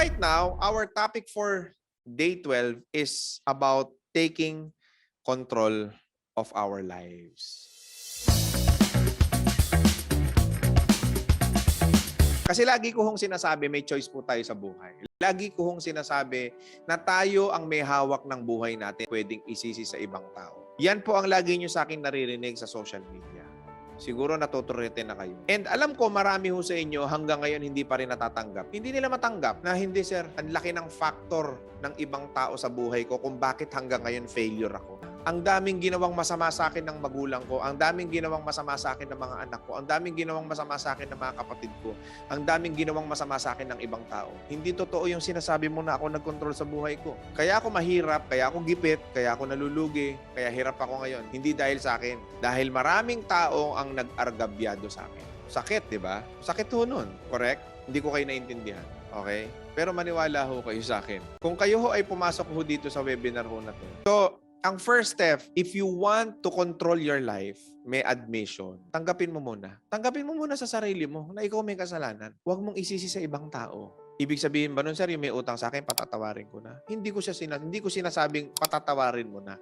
right now, our topic for day 12 is about taking control of our lives. Kasi lagi ko hong sinasabi, may choice po tayo sa buhay. Lagi ko hong sinasabi na tayo ang may hawak ng buhay natin, pwedeng isisi sa ibang tao. Yan po ang lagi nyo sa akin naririnig sa social media. Siguro natuturete na kayo. And alam ko marami ho sa inyo hanggang ngayon hindi pa rin natatanggap. Hindi nila matanggap na hindi sir, ang laki ng factor ng ibang tao sa buhay ko kung bakit hanggang ngayon failure ako. Ang daming ginawang masama sa akin ng magulang ko, ang daming ginawang masama sa akin ng mga anak ko, ang daming ginawang masama sa akin ng mga kapatid ko, ang daming ginawang masama sa akin ng ibang tao. Hindi totoo yung sinasabi mo na ako nag-control sa buhay ko. Kaya ako mahirap, kaya ako gipit, kaya ako nalulugi, kaya hirap ako ngayon. Hindi dahil sa akin. Dahil maraming tao ang nag-argabyado sa akin. Sakit, di ba? Sakit ho nun. Correct? Hindi ko kayo naintindihan. Okay? Pero maniwala ho kayo sa akin. Kung kayo ho ay pumasok ho dito sa webinar ho na to. So, ang first step, if you want to control your life, may admission. Tanggapin mo muna. Tanggapin mo muna sa sarili mo na ikaw may kasalanan. Huwag mong isisi sa ibang tao. Ibig sabihin ba nun, sir, yung may utang sa akin, patatawarin ko na. Hindi ko sinasabing patatawarin mo na.